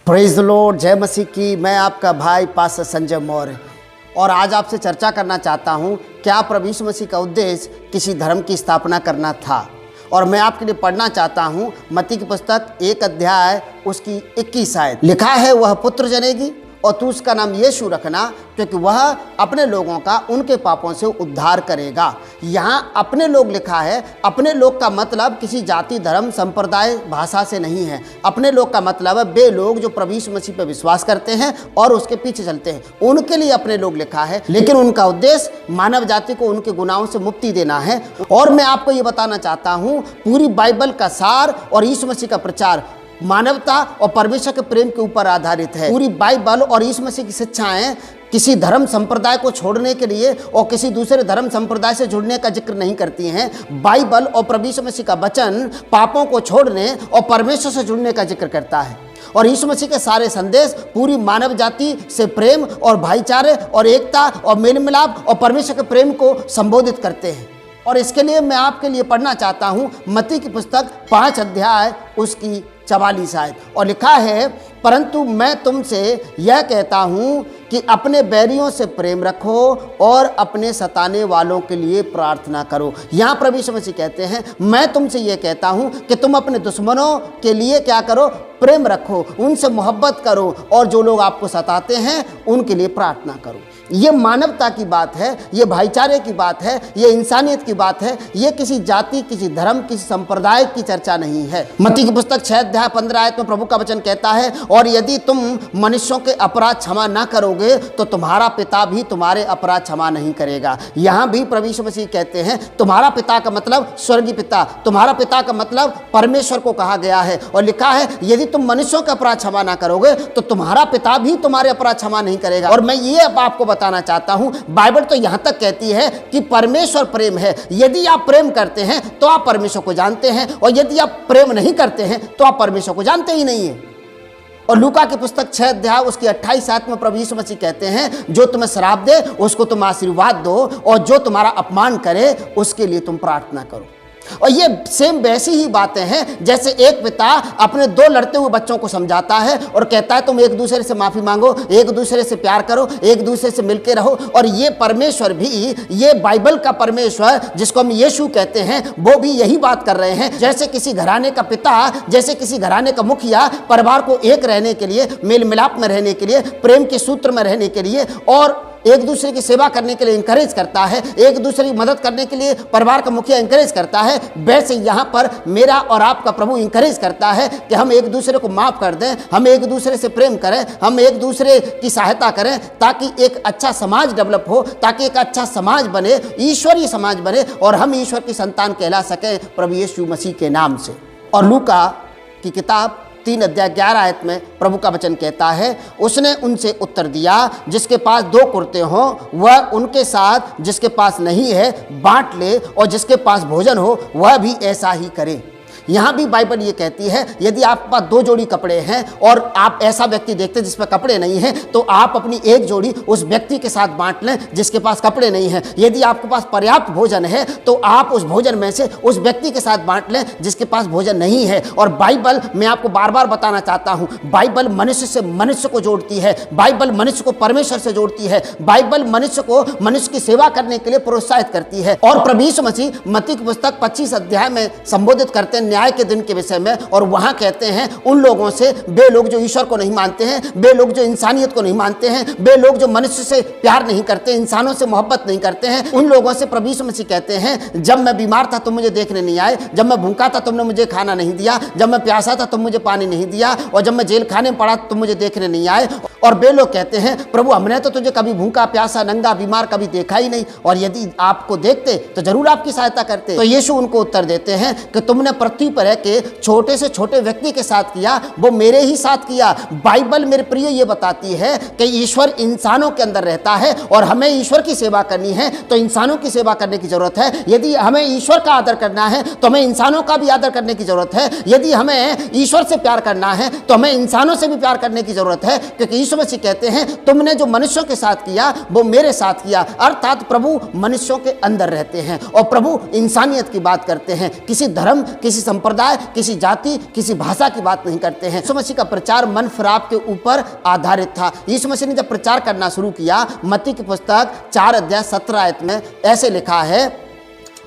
Praise the Lord, जय मसीह की। मैं आपका भाई पास्टर संजय मौर्य और आज आपसे चर्चा करना चाहता हूं, क्या प्रभु यीशु मसीह का उद्देश्य किसी धर्म की स्थापना करना था। और मैं आपके लिए पढ़ना चाहता हूं मत्ती की पुस्तक 1 अध्याय उसकी 21 आयत। लिखा है, वह पुत्र जनेगी और तू उसका नाम यीशु रखना, क्योंकि वह अपने लोगों का उनके पापों से उद्धार करेगा। यहाँ अपने लोग लिखा है। अपने लोग का मतलब किसी जाति, धर्म, संप्रदाय, भाषा से नहीं है। अपने लोग का मतलब है वे लोग जो प्रभु यीशु मसीह पर विश्वास करते हैं और उसके पीछे चलते हैं, उनके लिए अपने लोग लिखा है। लेकिन उनका उद्देश्य मानव जाति को उनके गुनाहों से मुक्ति देना है। और मैं आपको ये बताना चाहता हूँ, पूरी बाइबल का सार और यीशु मसीह का प्रचार मानवता और परमेश्वर के प्रेम के ऊपर आधारित है। पूरी बाइबल और यीशु मसीह की शिक्षाएं किसी धर्म संप्रदाय को छोड़ने के लिए और किसी दूसरे धर्म संप्रदाय से जुड़ने का जिक्र नहीं करती हैं। बाइबल और प्रभु यीशु मसीह का वचन पापों को छोड़ने और परमेश्वर से जुड़ने का जिक्र करता है। और यीशु मसीह के सारे संदेश पूरी मानव जाति से प्रेम और भाईचारे और एकता और मेल मिलाप और परमेश्वर के प्रेम को संबोधित करते हैं। और इसके लिए मैं आपके लिए पढ़ना चाहता हूँ मत्ती की पुस्तक 5 अध्याय उसकी 44 आयत। और लिखा है, परंतु मैं तुमसे यह कहता हूँ कि अपने बैरियों से प्रेम रखो और अपने सताने वालों के लिए प्रार्थना करो। यहाँ प्रभु यीशु मसीह कहते हैं, मैं तुमसे यह कहता हूँ कि तुम अपने दुश्मनों के लिए क्या करो, प्रेम रखो, उनसे मोहब्बत करो और जो लोग आपको सताते हैं उनके लिए प्रार्थना करो। ये मानवता की बात है, ये भाईचारे की बात है, ये इंसानियत की बात है। ये किसी जाति, किसी धर्म, किसी संप्रदाय की चर्चा नहीं है। मत्ती की पुस्तक 6 अध्याय 15 आयत में प्रभु का वचन कहता है, और यदि तुम मनुष्यों के अपराध क्षमा ना करोगे तो तुम्हारा पिता भी तुम्हारे अपराध क्षमा नहीं करेगा। यहाँ भी प्रभु यीशु मसीह कहते हैं, तुम्हारा पिता का मतलब स्वर्गीय पिता, तुम्हारा पिता का मतलब परमेश्वर को कहा गया है। और लिखा है, यदि तुम मनुष्यों के अपराध क्षमा ना करोगे तो तुम्हारा पिता भी तुम्हारे अपराध क्षमा नहीं करेगा। और मैं ये अब आपको बताना चाहता हूं, बाइबल तो यहां तक कहती है कि परमेश्वर प्रेम है। यदि आप प्रेम करते हैं तो आप परमेश्वर को जानते हैं, और यदि आप प्रेम नहीं करते हैं तो आप परमेश्वर को जानते ही नहीं है। और लूका की पुस्तक 6 अध्याय उसकी 28 आयत में प्रभु यीशु मसीह कहते हैं, जो तुम्हें श्राप दे उसको तुम आशीर्वाद दो, और जो तुम्हारा अपमान करे उसके लिए तुम प्रार्थना करो। और ये सेम वैसी ही बातें हैं जैसे एक पिता अपने 2 लड़ते हुए बच्चों को समझाता है और कहता है, तुम एक दूसरे से माफी मांगो, एक दूसरे से प्यार करो, एक दूसरे से मिलके रहो। और ये परमेश्वर भी, ये बाइबल का परमेश्वर जिसको हम यीशु कहते हैं, वो भी यही बात कर रहे हैं। जैसे किसी घराने का पिता, जैसे किसी घराने का मुखिया परिवार को एक रहने के लिए, मेल मिलाप में रहने के लिए, प्रेम के सूत्र में रहने के लिए और एक दूसरे की सेवा करने के लिए इंकरेज करता है, एक दूसरे की मदद करने के लिए परिवार का मुखिया इंकरेज करता है, वैसे यहाँ पर मेरा और आपका प्रभु इंकरेज करता है कि हम एक दूसरे को माफ़ कर दें, हम एक दूसरे से प्रेम करें, हम एक दूसरे की सहायता करें, ताकि एक अच्छा समाज डेवलप हो, ताकि एक अच्छा समाज बने, ईश्वरीय समाज बने और हम ईश्वर की संतान कहला सकें प्रभु यीशु मसीह के नाम से। और लूका की किताब 3 अध्याय 11 आयत में प्रभु का वचन कहता है, उसने उनसे उत्तर दिया, जिसके पास 2 कुर्ते हों वह उनके साथ जिसके पास नहीं है बांट ले, और जिसके पास भोजन हो वह भी ऐसा ही करे। यहाँ भी बाइबल ये कहती है, यदि आपके पास 2 जोड़ी कपड़े हैं और आप ऐसा व्यक्ति देखते हैं जिसमें कपड़े नहीं हैं, तो आप अपनी एक जोड़ी उस व्यक्ति के साथ बांट लें जिसके पास कपड़े नहीं हैं। यदि आपके पास पर्याप्त भोजन है तो आप उस भोजन में से उस व्यक्ति के साथ बांट लें जिसके पास भोजन नहीं है। और बाइबल, मैं आपको बार बार बताना चाहता हूँ, बाइबल मनुष्य से मनुष्य को जोड़ती है, बाइबल मनुष्य को परमेश्वर से जोड़ती है, बाइबल मनुष्य को मनुष्य की सेवा करने के लिए प्रोत्साहित करती है। और प्रभु यीशु मसीह मत्ती की पुस्तक 25 अध्याय में संबोधित करते हैं न्याय के दिन के विषय में, और वहां कहते हैं उन लोगों से, वे लोग जो ईश्वर को नहीं मानते हैं, वे लोग जो इंसानियत को नहीं मानते हैं, वे लोग जो मनुष्य से प्यार नहीं करते, इंसानों से मोहब्बत नहीं करते हैं, उन लोगों से प्रभु यीशु मसीह कहते हैं, जब मैं बीमार था तुम मुझे देखने नहीं आए, जब मैं भूखा था तुमने मुझे खाना नहीं दिया, जब मैं प्यासा था तुम मुझे पानी नहीं दिया, और जब मैं जेल खाने में पड़ा तुम मुझे देखने नहीं आए। और वे लोग कहते हैं, प्रभु हमने तो तुझे कभी भूखा, प्यासा, नंगा, बीमार कभी देखा ही नहीं, और यदि आपको देखते तो जरूर आपकी सहायता करते। तो यीशु उनको उत्तर देते हैं कि तुमने पृथ्वी पर है कि छोटे से छोटे व्यक्ति के साथ किया, वो मेरे ही साथ किया। बाइबल मेरे प्रिय ये बताती है कि ईश्वर इंसानों के अंदर रहता है, और हमें ईश्वर की सेवा करनी है तो इंसानों की सेवा करने की जरूरत है। यदि हमें ईश्वर का आदर करना है तो हमें इंसानों का भी आदर करने की जरूरत है। यदि हमें ईश्वर से प्यार करना है तो हमें इंसानों से भी प्यार करने की जरूरत है, क्योंकि यीशु मसीह कहते हैं, तुमने जो मनुष्यों के साथ किया वो मेरे साथ किया। अर्थात प्रभु मनुष्यों के अंदर रहते हैं और प्रभु इंसानियत की बात करते हैं। किसी धर्म, किसी संप्रदाय, किसी जाति, किसी भाषा की बात नहीं करते हैं। यीशु मसीह का प्रचार मन फिराव के ऊपर आधारित था। यीशु मसीह ने जब प्रचार करना शुरू किया, मत्ती की पुस्तक 4 अध्याय 17 आयत में ऐसे लिखा है,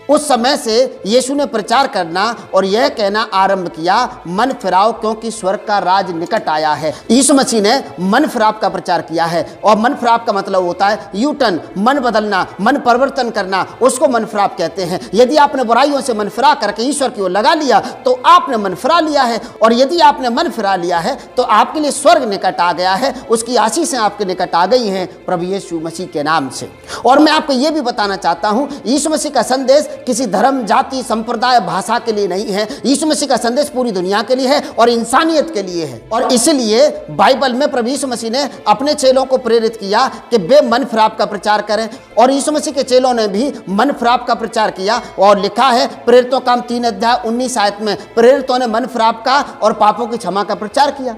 उस समय से यीशु ने प्रचार करना और यह कहना आरंभ किया, मन फिराओ क्योंकि स्वर्ग का राज निकट आया है। यीशु मसीह ने मन फिराव का प्रचार किया है, और मन फिराव का मतलब होता है यू टर्न, मन बदलना, मन परिवर्तन करना, उसको मन फिराव कहते हैं। यदि आपने बुराइयों से मन फिरा करके ईश्वर की ओर लगा लिया तो आपने मन फिरा लिया है, और यदि आपने मन फिरा लिया है तो आपके लिए स्वर्ग निकट आ गया है, उसकी आशीषें आपके निकट आ गई हैं प्रभु यीशु मसीह के नाम से। और मैं आपको यह भी बताना चाहता हूं, यीशु मसीह का संदेश किसी धर्म, जाति, संप्रदाय, भाषा के लिए नहीं है। यीशु मसीह का संदेश पूरी दुनिया के लिए है और इंसानियत के लिए है। और इसलिए बाइबल में प्रभु यीशु मसीह ने अपने चेलों को प्रेरित किया कि वे मन फिराव का प्रचार करें, और यीशु मसीह के चेलों ने भी मन फिराव का प्रचार किया। और लिखा है प्रेरितों काम 3 अध्याय 19 आयत में, प्रेरितों ने मन फिराव का और पापों की क्षमा का प्रचार किया।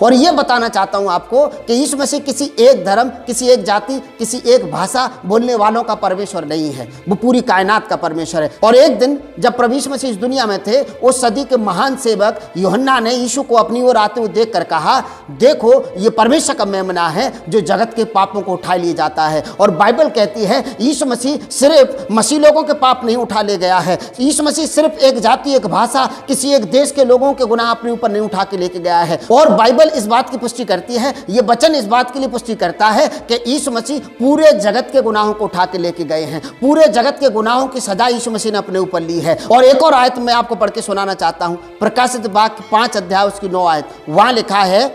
और यह बताना चाहता हूं आपको कि यीशु मसीह किसी एक धर्म, किसी एक जाति, किसी एक भाषा बोलने वालों का परमेश्वर नहीं है, वो पूरी कायनात का परमेश्वर है। और एक दिन जब प्रभु यीशु मसीह इस दुनिया में थे, उस सदी के महान सेवक यूहन्ना ने यीशु को अपनी ओर आते हुए देखकर कहा, देखो ये परमेश्वर का मेमना है जो जगत के पापों को उठा लिए जाता है। और बाइबल कहती है यीशु मसीह सिर्फ मसीह लोगों के पाप नहीं उठा ले गया है, यीशु मसीह सिर्फ एक जाति, एक भाषा, किसी एक देश के लोगों के गुनाह अपने ऊपर नहीं उठा के लेके गया है। और बाइबल इस बात की पुष्टि करती है, ये वचन इस बात के लिए पुष्टि करता है कि यीशु मसीह पूरे जगत के गुनाहों को उठा के लेके गए हैं, पूरे जगत के गुनाहों की सजा यीशु मसीह ने अपने ऊपर ली है। और एक और आयत मैं आपको पढ़ के सुनाना चाहता हूं, प्रकाशित वाक्य 5 अध्याय उसकी 9 आयत, वहां लिखा है,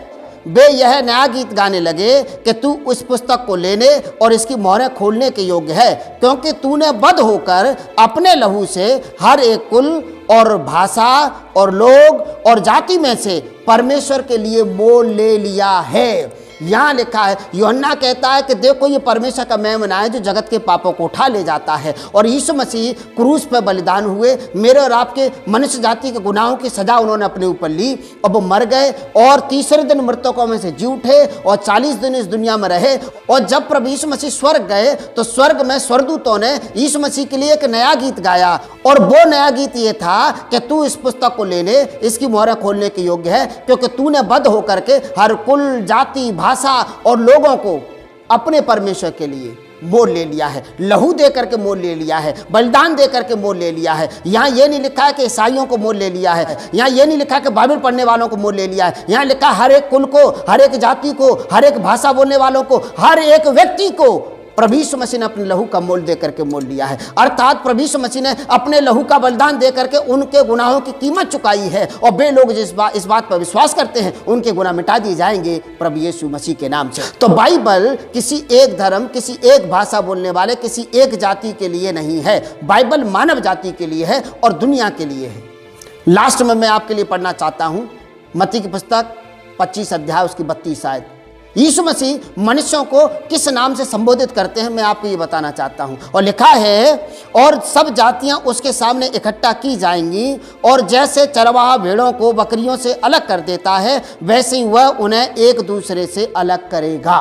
वे यह नया गीत गाने लगे कि तू उस पुस्तक को लेने और इसकी मोहरें खोलने के योग्य है, क्योंकि तूने बद्ध होकर अपने लहू से हर एक कुल और भाषा और लोग और जाति में से परमेश्वर के लिए मोल ले लिया है। यहाँ लिखा है, यूहन्ना कहता है कि देखो ये परमेश्वर का मेमना है जो जगत के पापों को उठा ले जाता है। और यीशु मसीह क्रूस पर बलिदान हुए, मेरे और आपके मनुष्य जाति के गुनाहों की सजा उन्होंने अपने ऊपर ली, और वो मर गए और तीसरे दिन मृतकों में से जी उठे और 40 दिन इस दुनिया में रहे। और जब प्रभु यीशु मसीह स्वर्ग गए तो स्वर्ग में स्वर्गदूतों ने यीशु मसीह के लिए एक नया गीत गाया, और वो नया गीत ये था कि तू इस पुस्तक को लेने, इसकी मोहरें खोलने के योग्य है, क्योंकि तूने बद्ध होकर के हर कुल, जाति, भाषा और लोगों को अपने परमेश्वर के लिए मोल ले लिया है, लहू दे करके मोल ले लिया है, बलिदान दे करके मोल ले लिया है। यहाँ ये नहीं लिखा है कि ईसाइयों को मोल ले लिया है, यहाँ ये नहीं लिखा है कि बाइबल पढ़ने वालों को मोल ले लिया है, यहाँ लिखा हर एक कुल को, हर एक जाति को, हर एक भाषा बोलने वालों को, हर एक व्यक्ति को प्रभु यीशु मसीह ने अपने लहू का मोल दे करके मोल लिया है। अर्थात प्रभु यीशु मसीह ने अपने लहू का बलिदान दे करके उनके गुनाहों की कीमत चुकाई है, और वे लोग इस बात पर विश्वास करते हैं उनके गुनाह मिटा दिए जाएंगे प्रभु यीशु मसीह के नाम से। तो बाइबल किसी एक धर्म, किसी एक भाषा बोलने वाले, किसी एक जाति के लिए नहीं है, बाइबल मानव जाति के लिए है और दुनिया के लिए है। लास्ट में मैं आपके लिए पढ़ना चाहता हूँ मत्ती की पुस्तक 25 अध्याय उसकी 32 आयत। यीशु मसीह मनुष्यों को किस नाम से संबोधित करते हैं मैं आपको ये बताना चाहता हूँ। और लिखा है, और सब जातियाँ उसके सामने इकट्ठा की जाएंगी, और जैसे चरवाहा भेड़ों को बकरियों से अलग कर देता है, वैसे ही वह उन्हें एक दूसरे से अलग करेगा।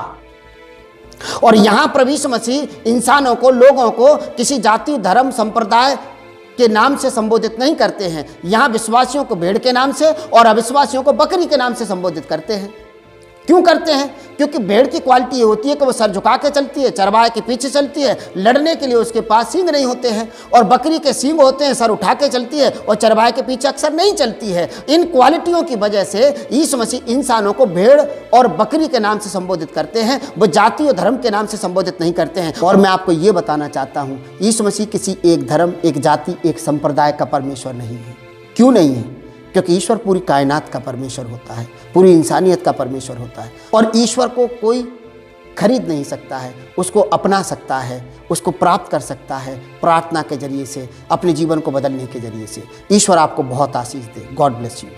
और यहाँ प्रभु यीशु मसीह इंसानों को, लोगों को किसी जाति, धर्म, संप्रदाय के नाम से संबोधित नहीं करते हैं। यहाँ विश्वासियों को भेड़ के नाम से और अविश्वासियों को बकरी के नाम से संबोधित करते हैं। क्यों करते हैं? क्योंकि भेड़ की क्वालिटी ये होती है कि वो सर झुका के चलती है, चरवाहे के पीछे चलती है, लड़ने के लिए उसके पास सींग नहीं होते हैं। और बकरी के सींग होते हैं, सर उठा के चलती है, और चरवाहे के पीछे अक्सर नहीं चलती है। इन क्वालिटियों की वजह से यीशु मसीह इंसानों को भेड़ और बकरी के नाम से संबोधित करते हैं, वो जाति और धर्म के नाम से संबोधित नहीं करते हैं। और मैं आपको ये बताना चाहता हूँ, यीशु मसीह किसी एक धर्म, एक जाति, एक संप्रदाय का परमेश्वर नहीं है। क्यों नहीं है? क्योंकि ईश्वर पूरी कायनात का परमेश्वर होता है, पूरी इंसानियत का परमेश्वर होता है, और ईश्वर को कोई खरीद नहीं सकता है, उसको अपना सकता है, उसको प्राप्त कर सकता है प्रार्थना के जरिए से, अपने जीवन को बदलने के जरिए से। ईश्वर आपको बहुत आशीष दे। God bless you.